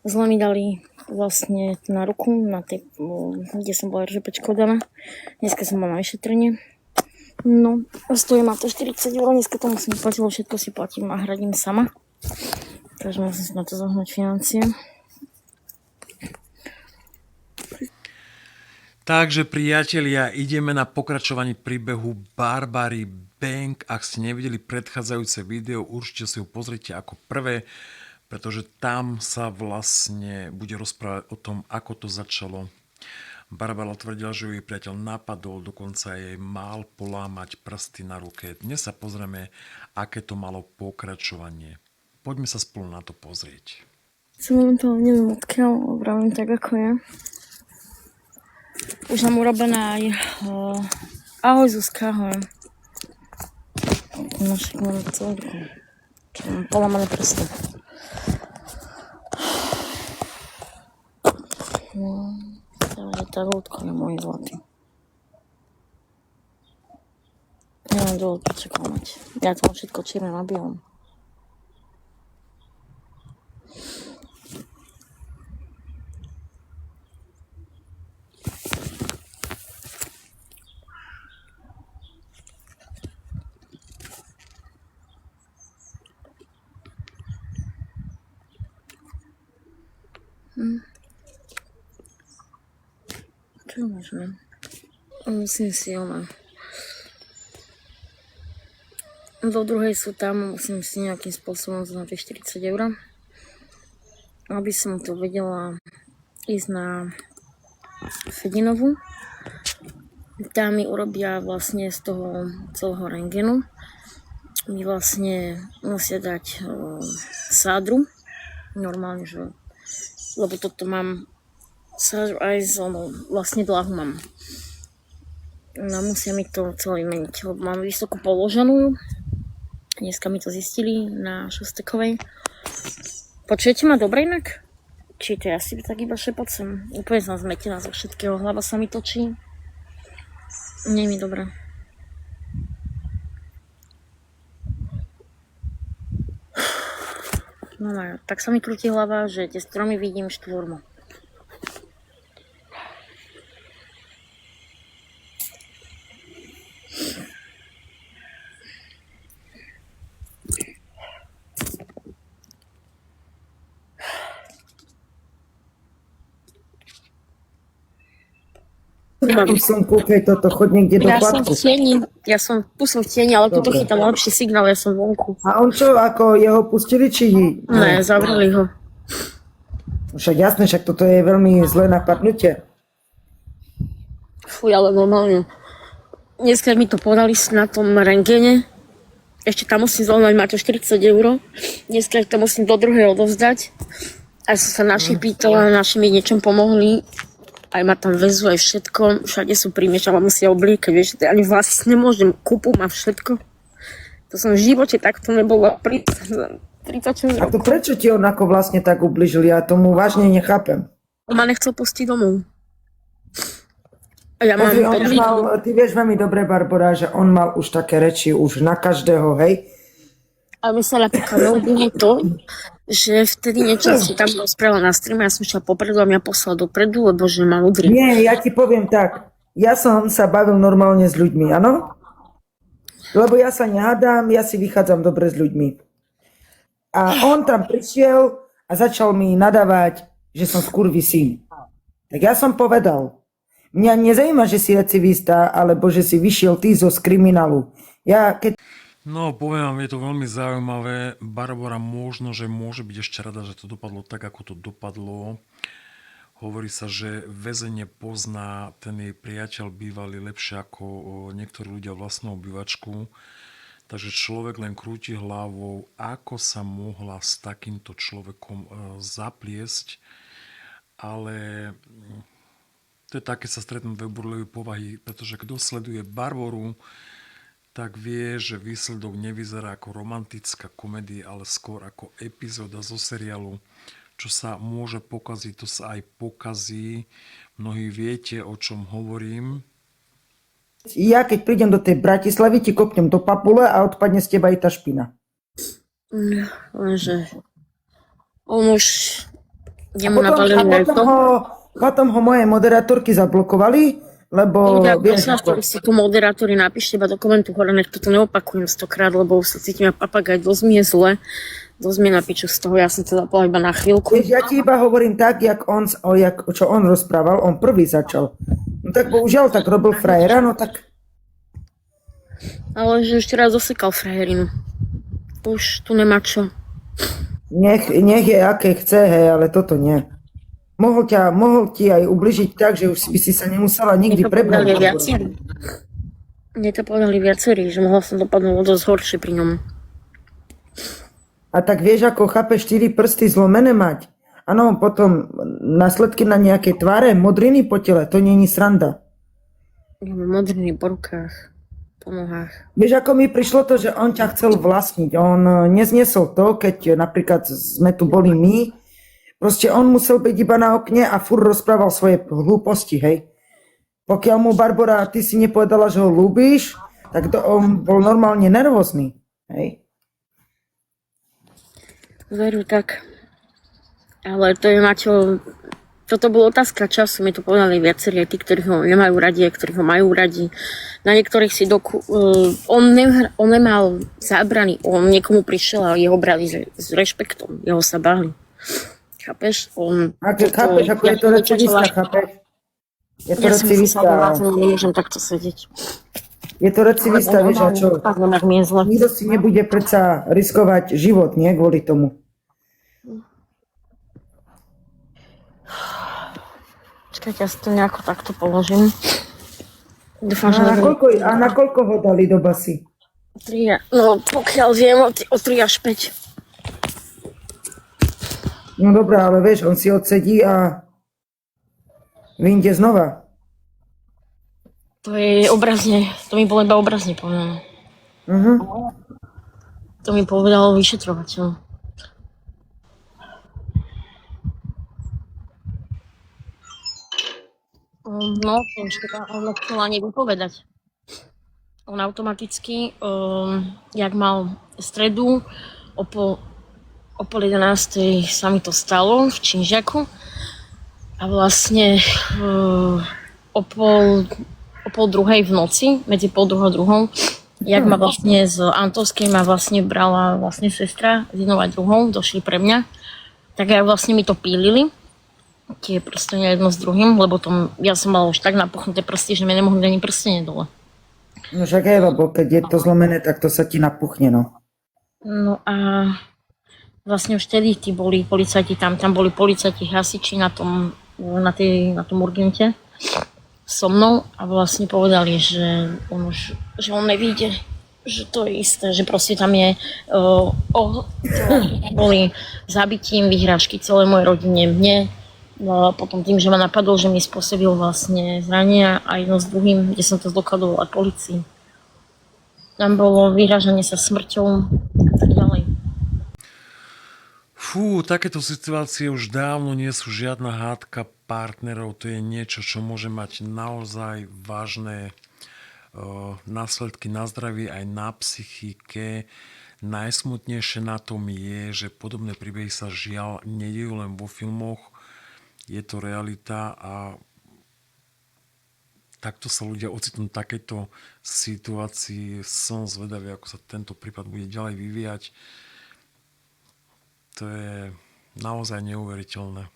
Zle mi dali vlastne na ruku, kde som bola RŽPčkou daná. Dneska som bola na vyšetrenie. No, stojí ma to 40 €, dneska to musím platiť, všetko si platím a hradím sama. Takže musím si na to zohnať financie. Takže priatelia, ideme na pokračovanie príbehu Barbary Bank. Ak ste nevideli predchádzajúce video, určite si ho pozrite ako prvé, pretože tam sa vlastne bude rozprávať o tom, ako to začalo. Barbara tvrdila, že ju jej priateľ napadol, dokonca jej mal polámať prsty na ruke. Dnes sa pozrieme, aké to malo pokračovanie. Poďme sa spolu na to pozrieť. Momentálne neviem odkiaľ, vravím tak ako je. Už mám urobená aj ahoj Zuzka, ahoj. No však mám celú ruku. Mám polámané prsty. No, takže tá ľudko je môj zlatý. Nemám dôvod prečo klamať. Ja to mám všetko čierne na bielom. Čo môžeme? Musím si do druhej sú tam, musím si nejakým spôsobom za tých 40 €, aby som to vedela ísť na Fedinovu. Tam mi urobia vlastne z toho celého rentgenu. Mi vlastne musia dať sádru. Normálne, že lebo toto mám sádru aj z vlastne dlahu mám. No musia mi to celé vymeniť, lebo mám vysoko položenú. Dneska mi to zistili na Šostekovej. Počujete ma dobre inak? Či to ja si tak iba šepocem? Úplne som zmetená zo všetkého, hlava sa mi točí. Nie je mi dobre. No tak sa mi krúti hlava, že tie stromy vidím štvormo. Keď toto, choď niekde do Ja som platku. v tieni, pustil v tieni, ale tuto chytám lepší signál, ja som vonku. A on čo, ako jeho pustili, či... Ne, zavreli ho. Však jasné, však toto je veľmi zlé napadnutie. Fuj, ale normálne. Dneska mi to podali na tom rentgene. Ešte tam musím zaujímať, máte 40 €. Dneska to musím do druhej odovzdať. A som sa našich pýtala, naši mi niečom pomohli. Aj ma tam vezú, aj všetko. Všade sú primiešala, musia obliekať, vieš, ani vlasy nemôžem, kúpu má všetko. To som v živote takto nebola pri 36 A to rokov. prečo ti on ako vlastne tak ubližil? Ja tomu vážne nechápem. On ma nechcel pustiť domov. A ja mám Pozri, ty vieš veľmi dobre, Barbora, že on mal už také reči už na každého, hej? A my sa napríklad neubilo to, že vtedy niečo si tam rozprávala na streame, ja som šla popredu a mňa poslala dopredu, lebo že ma udrie. Nie, ja ti poviem tak. Ja som sa bavil normálne s ľuďmi, áno? Lebo ja sa nehádam, ja si vychádzam dobre s ľuďmi. A on tam prišiel a začal mi nadávať, že som skurvisín. Tak ja som povedal, mňa nezajíma, že si recidivista, alebo že si vyšiel ty z kriminálu. No, poviem vám, je to veľmi zaujímavé. Barbara možno, že môže byť ešte rada, že to dopadlo tak, ako to dopadlo. Hovorí sa, že väzenie pozná ten jej priateľ bývalý lepšie ako niektorí ľudia vlastnú obývačku. Takže človek len krúti hlavou, ako sa mohla s takýmto človekom zapliesť. Ale to je také, sa stretnú dve burlivé povahy, pretože kto sleduje Barboru, tak vie, že výsledok nevyzerá ako romantická komédia, ale skôr ako epizóda zo seriálu. Čo sa môže pokaziť, to sa aj pokazí. Mnohí viete, o čom hovorím. Ja keď prídem do tej Bratislavy, ti kopnem do papule a odpadne z teba aj tá špina. Lenže On už A jemu potom, nabalili to. potom ho moje moderátorky zablokovali, lebo vieš, ako, Si tu moderátori napíšte iba do komentu hore, nech toto neopakujem 100-krát, lebo už sa cítim ako papagaj, dosť mi je zle. Dosť mi na piču z toho, ja som teda bola iba na chvíľku. vieš, ja ti iba hovorím tak, čo on rozprával, on prvý začal. No tak bohužiaľ, tak robil frajera, no tak Ale že ešte raz zasekal frajerinu. Už tu nemá čo. nech je aké chce, hej, ale toto nie. Mohol ti aj ubližiť tak, že už by si sa nemusela nikdy Mne to povedali prebrať. viacerí. Mne to povedali viacerí, že mohla som dopadnúť o dosť horšie pri ňom. A tak vieš, ako chápe 4 prsty zlomené mať. Áno, potom následky na nejaké tváre, modriny po tele, to není sranda. Ja mám modriny po rukách, po nohách. Vieš, ako mi prišlo to, že on ťa chcel vlastniť. On nezniesol to, keď napríklad sme tu boli my. Proste on musel byť iba na okne a furt rozprával svoje hlúposti, hej. Pokiaľ mu Barbora, ty si nepovedala, že ho ľúbíš, tak on bol normálne nervózny, hej. Veru tak. Ale to je, Maťo, toto bola otázka času, mi to povedali viacerí, aj tí, ktorí ho nemajú radi, a ktorí ho majú radi. Na niektorých si on nemal zábrany, on niekomu prišiel a jeho brali s rešpektom, jeho sa báli. Chápeš? Chápeš, ako je to recidista, chápeš? Je to recidista. Nemôžem takto sedieť. Je to recidista, vieš, a čo? Nikto si nebude predsa riskovať život, nie? Kvôli tomu. Počkajte, ja si to nejako takto položím. Dúfam, že A na koľko ho dali do basy? 3, no pokiaľ viem, o 3 až 5. No dobré, ale vieš, on si odsedí a vyjde znova. To je obrazne, to mi bolo iba obrazne povedané. To mi povedal vyšetrovateľ. No, on nechcel ani vypovedať. On automaticky, jak mal stredu, o pol 11 sa mi to stalo v Činžiaku a vlastne o pol druhej v noci, medzi pol druhou a druhou, jak ma vlastne z Antovskej ma vlastne brala vlastne sestra z jednou a druhou, došli pre mňa, tak aj vlastne mi to pílili, tie prstenia jedno s druhým, lebo ja som mala už tak napuchnuté prsty, že mi nemohli ani prstenie dole. No však aj, lebo keď je to zlomené, tak to sa ti napuchne, no. No a vlastne už vtedy boli policajti tam boli policajti hasiči na tom urgente so mnou a vlastne povedali, že on nevíde, že to je isté, že proste tam je boli zabitím, vyhrážky celej mojej rodine, mne, potom tým, že ma napadol, že mi spôsobil vlastne zranenia a jedno s druhým, kde som to zdokladovala policii. Tam bolo vyhrážanie sa smrťou a tak ďalej. Fú, takéto situácie už dávno nie sú žiadna hádka partnerov, to je niečo, čo môže mať naozaj vážne následky na zdravie aj na psychike. Najsmutnejšie na tom je, že podobné príbehy sa žiaľ nedejú len vo filmoch, je to realita a takto sa ľudia ocitnú v takejto situácii. Som zvedavý, ako sa tento prípad bude ďalej vyvíjať. To je naozaj neuveriteľné.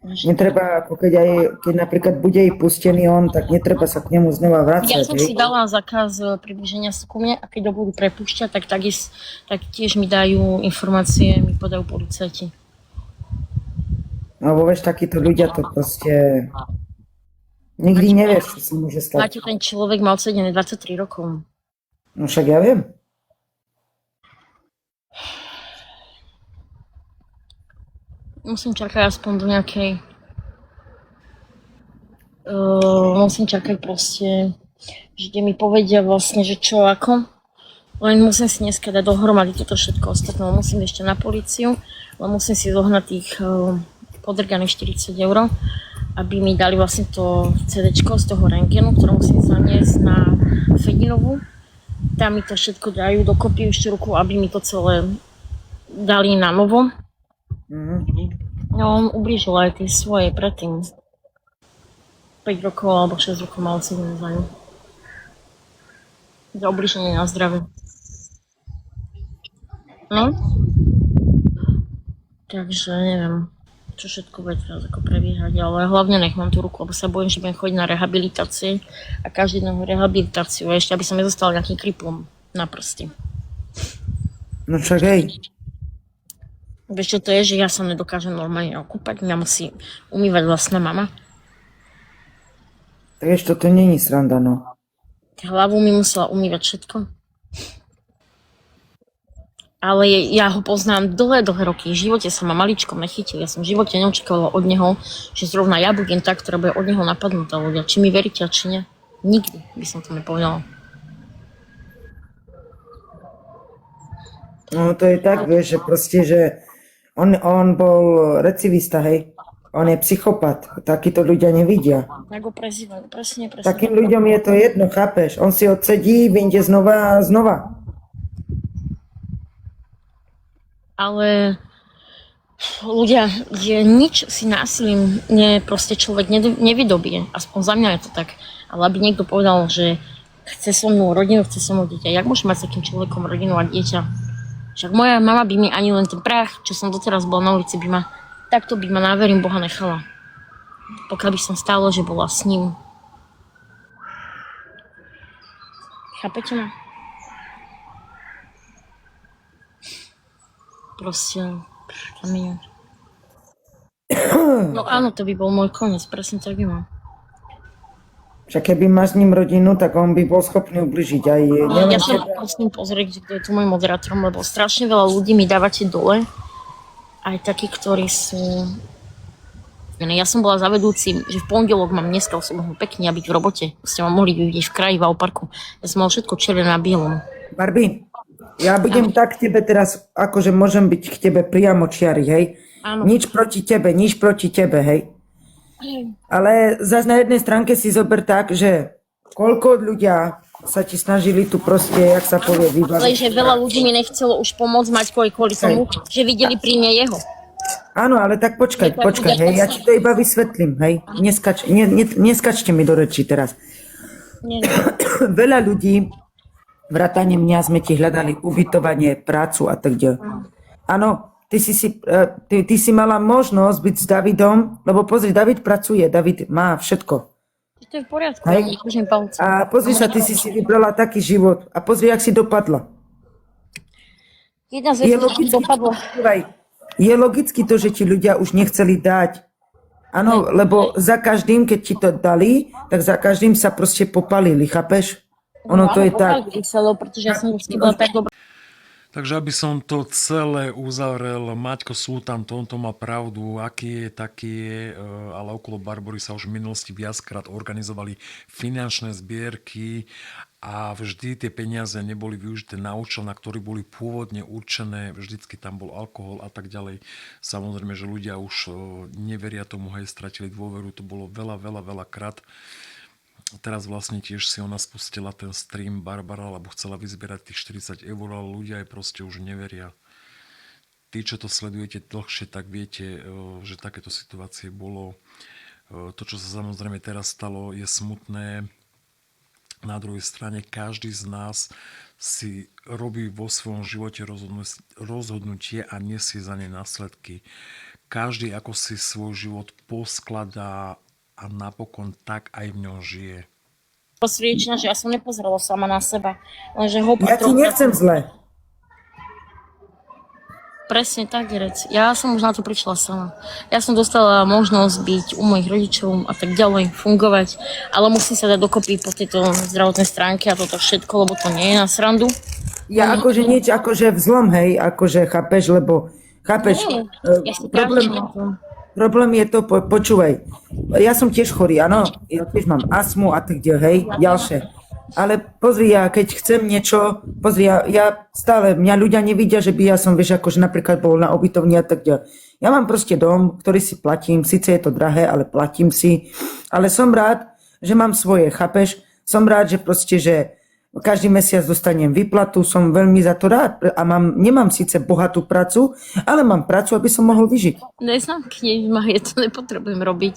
Netreba, keď napríklad bude i pustený on, tak netreba sa k nemu znova vrácať. Ja som si dala zákaz približenia sa ku mne a keď ho budú prepúšťať, tak tiež mi dajú informácie, mi podajú policajti. No vieš, takíto ľudia to proste nikdy nevieš, čo sa môže stať. Máte, ten človek mal odsedené 23 rokov. No však ja viem. Musím čakať aspoň do nejakej... musím čakať proste, že mi povedia vlastne, že čo ako. Len musím si dneska dať dohromady toto všetko ostatné. Musím ešte na políciu, len musím si zohnať tých podrganých 40 €, aby mi dali vlastne to CD z toho rentgenu, ktoré musím zaniesť na Fedinovu. tam mi to všetko dajú dokopy ešte ruku, aby mi to celé dali na novo. No on ublížil aj tie svoje predtým. 5 rokov alebo 6 rokov mal si za ňu. Za ublíženie na zdravie. No. Takže neviem, čo všetko bude teraz ako prebiehať, ale hlavne nech mám tú ruku, lebo sa bojím, že budem chodiť na rehabilitácie a každý deň rehabilitáciu a ešte aby som nezostal nejakým kriplom na prsti. No však hej. Vieš čo to je, že ja sa nedokážem normálne okúpať, mňa musí umývať vlastná mama. Tak ešte to není sranda, no. Hlavu mi musela umývať všetko. Ale ja ho poznám dlhé roky. V živote sa ma maličkom nechytil. Ja som v živote neočakávala od neho, že zrovna ja budem tá, ktorá bude od neho napadnutá ľudia. Či mi veríte, či nie. Nikdy by som to nepovedala. No to je tak, vieš, že proste, že on bol recidivista, hej. On je psychopat. Takíto ľudia nevidia. Tak ho prezývajú, presne. Takým ľuďom je to jedno, chápeš? On si odsedí, vyjde znova a znova. Ale ľudia, že nič si násilím proste človek nevydobie. Aspoň za mňa je to tak. Ale aby niekto povedal, že chce so mnou rodinu, chce so mnou dieťa. Jak môžem mať s takým človekom rodinu a dieťa? Však moja mama by mi ani len ten prach, čo som doteraz bola na ulici, takto by ma na verím Boha nechala. Pokiaľ by som stále, že bola s ním. Chápete ma? Proste, kamiňu. No áno, to by bol môj koniec, presne tak by mal. Však keby máš s ním rodinu, tak on by bol schopný ubližiť aj Ja sa musím pozrieť, kto je tu môj moderátorom, lebo strašne veľa ľudí mi dávate dole. Aj takí, ktorí sú... Ja som bola za vedúcim, že v pondelok mám dneska som mohol pekne byť v robote. Ste ma mohli vidieť v kraji, v Auparku. Ja som mal všetko červené na bielom. Barbie, ja budem tak k tebe teraz, akože môžem byť k tebe priamo čiary, hej? Áno. Nič proti tebe, hej? Ale zase na jednej stránke si zober tak, že koľko ľudia sa ti snažili tu proste, jak sa povie, Ale vybaviť. že veľa ľudí mi nechcelo už pomôcť Maťkovi kvôli tomu, že videli pri mne jeho. Áno, ale tak počkaj, hej, ja ti to iba vysvetlím, hej? Neskačte mi do reči teraz. Nie. Veľa ľudí, vrátane mňa, sme ti hľadali ubytovanie, prácu a tak ďalej. Áno, ty si mala možnosť byť s Davidom, lebo pozri, David pracuje, David má všetko. To je v poriadku, Hej. ja držím palce. A pozri sa, ty si vybrala taký život a pozri, jak si dopadla. Jedna z vecí, čo dopadla. Je logicky to, že ti ľudia už nechceli dať. Áno, lebo za každým, keď ti to dali, tak za každým sa proste popalili, chápeš? Ono to je tak. Pretože ja som vždy bola tak dobrá. Takže aby som to celé uzavrel, Maťko Sultan, tomto má pravdu, aký je, taký je, ale okolo Barbory sa už v minulosti viackrát organizovali finančné zbierky a vždy tie peniaze neboli využité na účel, na ktorý boli pôvodne určené, vždycky tam bol alkohol a tak ďalej. Samozrejme, že ľudia už neveria tomu, hej, stratili dôveru, to bolo veľa krát. Teraz vlastne tiež si ona spustila ten stream Barbara, lebo chcela vyzbierať tých 40 €, ale ľudia aj proste už neveria. Tí, čo to sledujete dlhšie, tak viete, že takéto situácie bolo. To, čo sa samozrejme teraz stalo, je smutné. Na druhej strane každý z nás si robí vo svojom živote rozhodnutie a nesie za ne následky. Každý ako si svoj život poskladá a napokon tak aj v ňom žije. Sviečna, že ja som nepozerala sama na seba, lenže ho Ja ti nechcem zle. Presne tak, Derec. Ja som už na to prišla sama. Ja som dostala možnosť byť u mojich rodičov a tak ďalej, fungovať, ale musím sa dať dokopy po tejto zdravotnej stránke a toto všetko, lebo to nie je na srandu. Ja akože nič, akože vzlom, hej, akože chápeš, lebo chápeš, Ja si pravdečne problém je to, počúvaj, ja som tiež chorý, áno, ja tiež mám astmu a tak ďalej, hej, ďalšie. Ale pozri, ja keď chcem niečo, pozri, ja stále, mňa ľudia nevidia, že by ja som, vieš, akože napríklad bol na ubytovni a tak ďalej. Ja mám proste dom, ktorý si platím, síce je to drahé, ale platím si, ale som rád, že mám svoje, chápeš? Som rád, že proste, že Každý mesiac dostanem výplatu, som veľmi za to rád a nemám síce bohatú prácu, ale mám prácu, aby som mohol vyžiť. Nezamkni ma, ja to nepotrebujem robiť.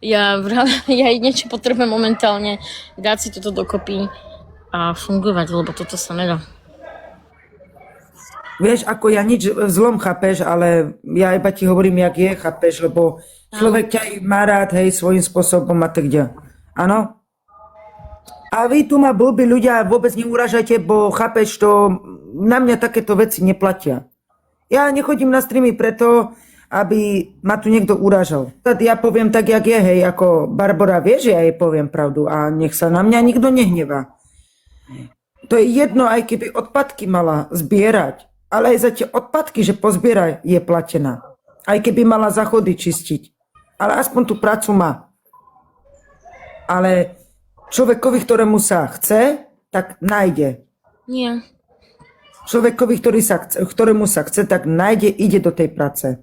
Ja niečo potrebujem momentálne dať si toto dokopy a fungovať, lebo toto sa nedá. Vieš, ako ja nič v zlom, chápeš, ale ja iba ti hovorím, jak je, chápeš, lebo človek ťa má rád, hej, svojím spôsobom a tak ďalej. Áno? A vy tu ma blbí ľudia vôbec neuražajte, bo chápeš to, na mňa takéto veci neplatia. Ja nechodím na streamy preto, aby ma tu niekto urážal. Ja poviem tak, jak je, hej, ako Barbora vie, že ja jej poviem pravdu a nech sa na mňa nikto nehnevá. To je jedno, aj keby odpadky mala zbierať, ale aj za tie odpadky, že pozbieraj, je platená. Aj keby mala záchody čistiť, ale aspoň tú prácu má. Ale človekovi, ktorému sa chce, tak nájde. Nie. Človekovi, ktorému sa chce, tak nájde, ide do tej práce.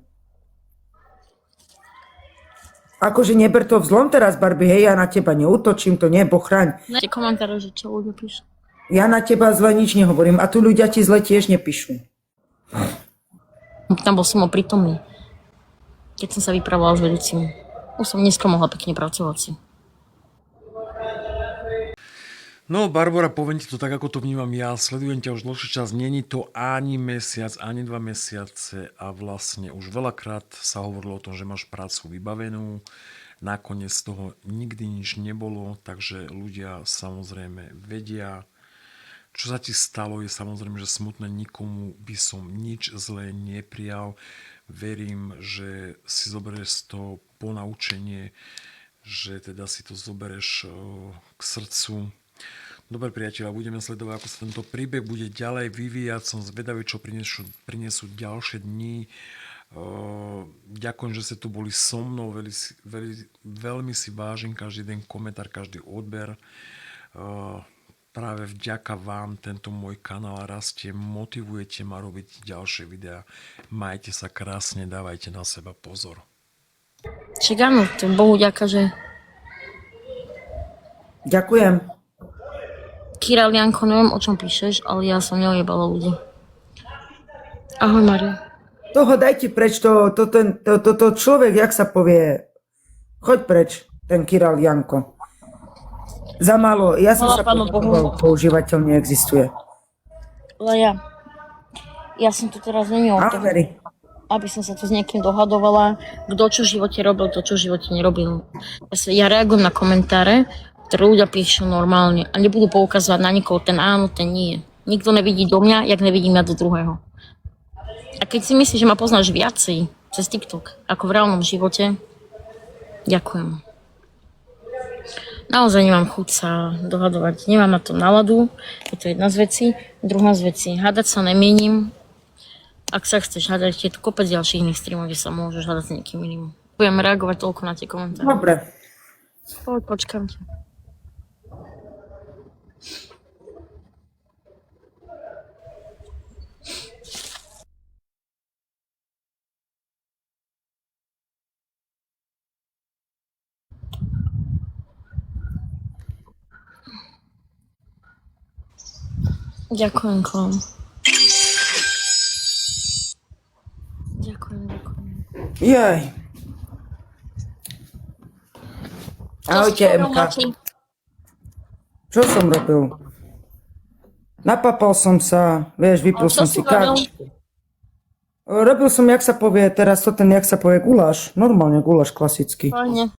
Akože neber to v zlom teraz, Barbie, hej, ja na teba neútočím, to nie, Boh chraň. Na tie komentáre, že čo ľudia píšu. Ja na teba zle nič nehovorím a tu ľudia ti zle tiež nepíšu. Tam bol som prítomný, keď som sa vypravovala s vedúcim. Už som dneska mohla pekne pracovať si. No, Barbora, poviem ti to tak, ako to vnímam ja. Sledujem ťa už dlhší čas. Není to ani mesiac, ani 2 mesiace a vlastne už veľakrát sa hovorilo o tom, že máš prácu vybavenú. Nakoniec z toho nikdy nič nebolo, takže ľudia samozrejme vedia. Čo sa ti stalo, je samozrejme, že smutné. Nikomu by som nič zlé neprijal. Verím, že si zoberieš z toho ponaučenie, že teda si to zoberieš k srdcu. Dobre, priateľa, budeme sledovať, ako sa tento príbeh bude ďalej vyvíjať. Som zvedavý, čo prinesú ďalšie dni. Ďakujem, že ste tu boli so mnou. Veľmi si vážim každý den komentár, každý odber. Práve vďaka vám tento môj kanál rastie. Motivujete ma robiť ďalšie videá. Majte sa krásne, dávajte na seba pozor. Čiže áno, to Bohu ďaká, že Ďakujem. Kira Lianko, neviem, o čom píšeš, ale ja som neojebala ľudí. Ahoj, Maria. Toho dajte preč, to človek, jak sa povie, choď preč, ten Kiral Janko. Za málo, ja som sa povedal, používateľ neexistuje. Ale ja som tu teraz není o tom, aby som sa tu s niekým dohadovala, kto čo v živote robil, to čo v živote nerobil. Ja reagujem na komentáre, ktoré ľudia píšu normálne a nebudú poukazovať na nikoho, ten áno, ten nie. Nikto nevidí do mňa, jak nevidím ja do druhého. A keď si myslíš, že ma poznáš viacej cez TikTok ako v reálnom živote, ďakujem. Naozaj nemám chuť sa dohadovať, nemám na to náladu, je to jedna z vecí. Druhá z vecí, hádať sa nemienim. Ak sa chceš hádať, je tu kopec ďalších iných streamov, kde sa môžeš hádať s niekým iným. Budem reagovať toľko na tie komentáre. Dobre. Počkám ťa. Ďakujem, klon. Ďakujem. Jaj. Ahojte, MK. Čo som robil? Napapal som sa, vieš, vypil som si kávičku. Robil som, jak sa povie, teraz to ten, jak sa povie, guláš. Normálne guláš klasický. Fajne.